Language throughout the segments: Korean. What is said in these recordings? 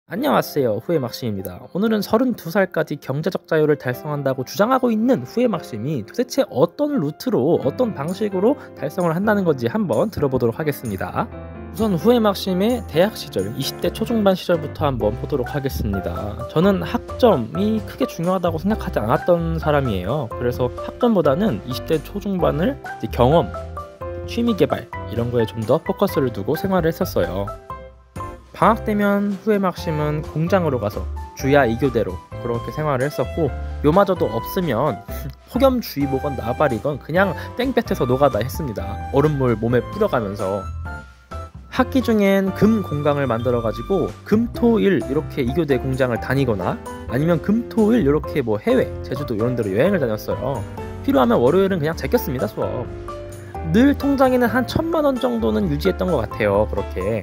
안녕하세요. 후에막심입니다. 오늘은 32살까지 경제적 자유를 달성한다고 주장하고 있는 후에막심이 도대체 어떤 루트로 어떤 방식으로 달성을 한다는 건지 한번 들어보도록 하겠습니다. 우선 후에막심의 대학 시절 20대 초중반 시절부터 한번 보도록 하겠습니다. 저는 학점이 크게 중요하다고 생각하지 않았던 사람이에요. 그래서 학점보다는 20대 초중반을 경험, 취미개발 이런 거에 좀 더 포커스를 두고 생활을 했었어요. 방학 되면 후에막심은 공장으로 가서 주야 2교대로 그렇게 생활을 했었고, 요마저도 없으면 폭염주의보건 나발이건 그냥 땡볕에서 노가다 했습니다. 얼음물 몸에 뿌려가면서. 학기 중엔 금 공강을 만들어 가지고 금토일 이렇게 2교대 공장을 다니거나 아니면 금토일 이렇게 뭐 해외 제주도 이런 데로 여행을 다녔어요. 필요하면 월요일은 그냥 제꼈습니다. 수업 늘 통장에는 한 1000만원 정도는 유지했던 것 같아요. 그렇게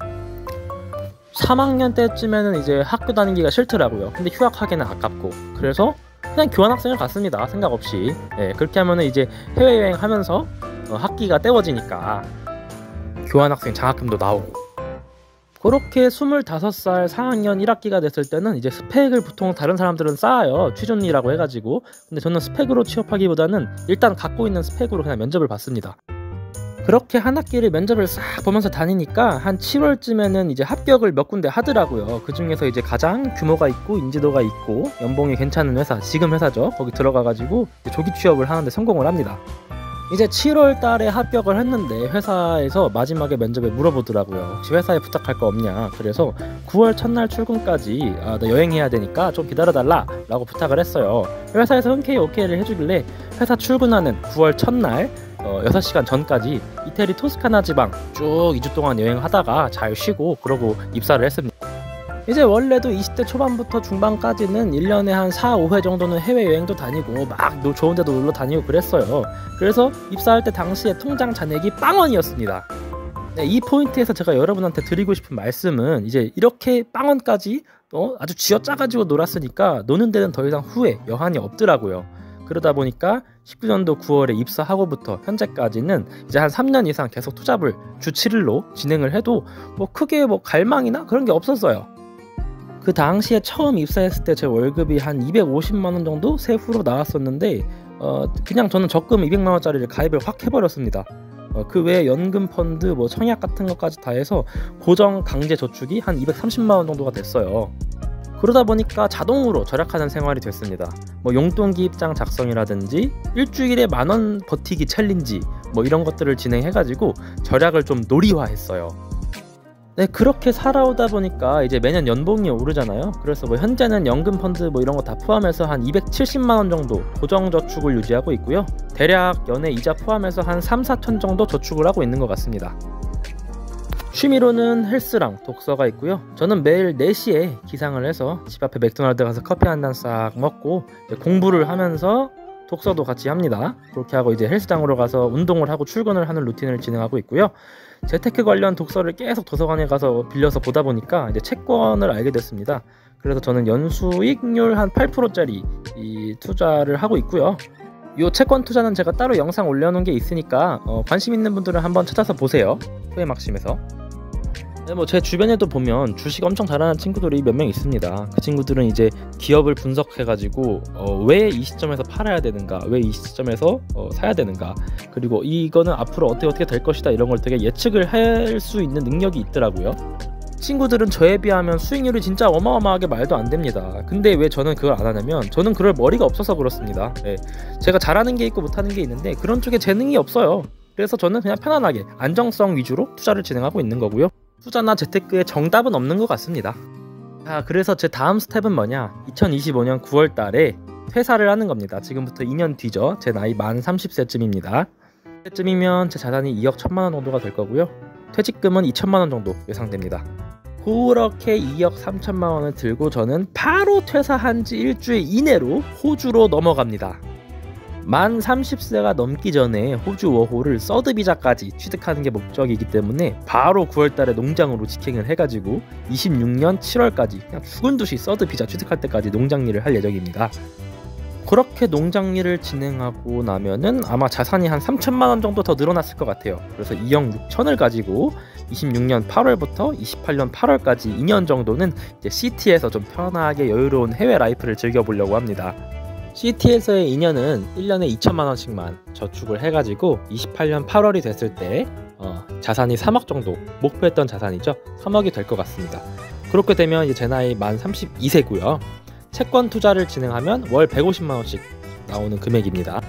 3학년 때쯤에는 이제 학교 다니기가 싫더라고요. 근데 휴학하기는 아깝고, 그래서 그냥 교환학생을 갔습니다. 생각 없이. 그렇게 하면은 이제 해외여행 하면서 학기가 때워지니까 교환학생 장학금도 나오고. 그렇게 25살 4학년 1학기가 됐을 때는 이제 스펙을 보통 다른 사람들은 쌓아요. 취준이라고 해가지고. 근데 저는 스펙으로 취업하기보다는 일단 갖고 있는 스펙으로 그냥 면접을 봤습니다. 그렇게 한 학기를 면접을 싹 보면서 다니니까 한 7월쯤에는 이제 합격을 몇 군데 하더라고요. 그 중에서 이제 가장 규모가 있고 인지도가 있고 연봉이 괜찮은 회사, 지금 회사죠. 거기 들어가가지고 조기 취업을 하는데 성공을 합니다. 이제 7월 달에 합격을 했는데 회사에서 마지막에 면접에 물어보더라고요. 혹시 회사에 부탁할 거 없냐. 그래서 9월 첫날 출근까지 나 여행해야 되니까 좀 기다려달라 라고 부탁을 했어요. 회사에서 흔쾌히 오케이를 해주길래 회사 출근하는 9월 첫날 6시간 전까지 이태리 토스카나 지방 쭉 2주 동안 여행하다가 잘 쉬고 그러고 입사를 했습니다. 이제 원래도 20대 초반부터 중반까지는 1년에 한 4, 5회 정도는 해외여행도 다니고 막 좋은 데도 놀러 다니고 그랬어요. 그래서 입사할 때 당시에 통장 잔액이 빵원이었습니다. 네, 이 포인트에서 제가 여러분한테 드리고 싶은 말씀은 이제 이렇게 빵원까지 아주 쥐어짜가지고 놀았으니까 노는 데는 더 이상 후회, 여한이 없더라고요. 그러다 보니까 19년도 9월에 입사하고부터 현재까지는 이제 한 3년 이상 계속 투잡을 주 7일로 진행을 해도 뭐 크게 뭐 갈망이나 그런 게 없었어요. 그 당시에 처음 입사했을 때 제 월급이 한 250만원 정도 세후로 나왔었는데 그냥 저는 적금 200만원짜리를 가입을 확 해버렸습니다. 그 외에 연금 펀드 뭐 청약 같은 것까지 다 해서 고정 강제 저축이 한 230만원 정도가 됐어요. 그러다 보니까 자동으로 절약하는 생활이 됐습니다. 뭐 용돈기 입장 작성이라든지 일주일에 10,000원 버티기 챌린지 뭐 이런 것들을 진행해가지고 절약을 좀 놀이화했어요. 네, 그렇게 살아오다 보니까 이제 매년 연봉이 오르잖아요. 그래서 뭐 현재는 연금 펀드 뭐 이런 거 다 포함해서 한 270만원 정도 고정 저축을 유지하고 있고요. 대략 연애 이자 포함해서 한 3-4천 정도 저축을 하고 있는 것 같습니다. 취미로는 헬스랑 독서가 있고요. 저는 매일 4시에 기상을 해서 집 앞에 맥도날드 가서 커피 한 잔 싹 먹고 공부를 하면서 독서도 같이 합니다. 그렇게 하고 이제 헬스장으로 가서 운동을 하고 출근을 하는 루틴을 진행하고 있고요. 재테크 관련 독서를 계속 도서관에 가서 빌려서 보다 보니까 이제 채권을 알게 됐습니다. 그래서 저는 연수익률 한 8%짜리 이 투자를 하고 있고요. 이 채권 투자는 제가 따로 영상 올려놓은 게 있으니까 관심 있는 분들은 한번 찾아서 보세요. 후에막심에서. 네, 뭐 제 주변에도 보면 주식 엄청 잘하는 친구들이 몇 명 있습니다. 그 친구들은 이제 기업을 분석해가지고 왜 이 시점에서 팔아야 되는가, 왜 이 시점에서 사야 되는가, 그리고 이거는 앞으로 어떻게 될 것이다 이런 걸 되게 예측을 할 수 있는 능력이 있더라고요. 친구들은 저에 비하면 수익률이 진짜 어마어마하게 말도 안 됩니다. 근데 왜 저는 그걸 안 하냐면 저는 그럴 머리가 없어서 그렇습니다. 네, 제가 잘하는 게 있고 못하는 게 있는데 그런 쪽에 재능이 없어요. 그래서 저는 그냥 편안하게 안정성 위주로 투자를 진행하고 있는 거고요. 투자나 재테크에 정답은 없는 것 같습니다. 자, 그래서 제 다음 스텝은 뭐냐, 2025년 9월 달에 퇴사를 하는 겁니다. 지금부터 2년 뒤죠. 제 나이 만 30세쯤입니다. 그때쯤이면 제 자산이 2억 1천만원 정도가 될 거고요. 퇴직금은 2천만원 정도 예상됩니다. 그렇게 2억 3천만원을 들고 저는 바로 퇴사한 지 일주일 이내로 호주로 넘어갑니다. 만 30세가 넘기 전에 호주 워홀을 서드비자까지 취득하는 게 목적이기 때문에 바로 9월달에 농장으로 직행을 해가지고 26년 7월까지 그냥 죽은 듯이 서드비자 취득할 때까지 농장 일을 할 예정입니다. 그렇게 농장 일을 진행하고 나면은 아마 자산이 한 3천만원 정도 더 늘어났을 것 같아요. 그래서 2억 6천을 가지고 26년 8월부터 28년 8월까지 2년 정도는 이제 CT에서 좀 편하게 여유로운 해외 라이프를 즐겨보려고 합니다. CT에서의 2년은 1년에 2천만 원씩만 저축을 해가지고 28년 8월이 됐을 때 자산이 3억 정도, 목표했던 자산이죠. 3억이 될 것 같습니다. 그렇게 되면 이제 제 나이 만 32세고요. 채권 투자를 진행하면 월 150만 원씩 나오는 금액입니다.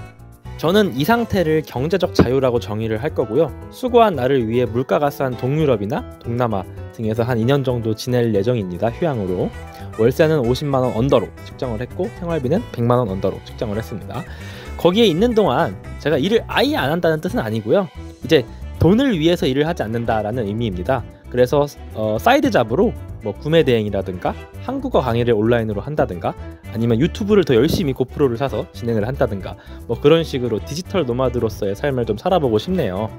저는 이 상태를 경제적 자유라고 정의를 할 거고요. 수고한 나를 위해 물가가 싼 동유럽이나 동남아 등에서 한 2년 정도 지낼 예정입니다. 휴양으로. 월세는 50만 원 언더로 측정을 했고 생활비는 100만 원 언더로 측정을 했습니다. 거기에 있는 동안 제가 일을 아예 안 한다는 뜻은 아니고요. 이제 돈을 위해서 일을 하지 않는다라는 의미입니다. 그래서 사이드 잡으로 뭐 구매 대행이라든가 한국어 강의를 온라인으로 한다든가 아니면 유튜브를 더 열심히 고프로를 사서 진행을 한다든가 뭐 그런 식으로 디지털 노마드로서의 삶을 좀 살아보고 싶네요.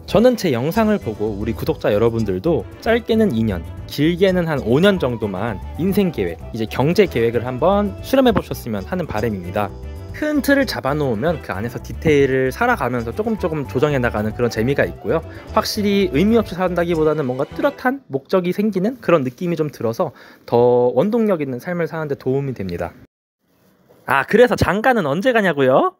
저는 제 영상을 보고 우리 구독자 여러분들도 짧게는 2년, 길게는 한 5년 정도만 인생 계획, 이제 경제 계획을 한번 실험해 보셨으면 하는 바람입니다. 큰 틀을 잡아놓으면 그 안에서 디테일을 살아가면서 조금 조정해 나가는 그런 재미가 있고요. 확실히 의미 없이 산다기보다는 뭔가 뚜렷한 목적이 생기는 그런 느낌이 좀 들어서 더 원동력 있는 삶을 사는데 도움이 됩니다. 아, 그래서 장가는 언제 가냐고요?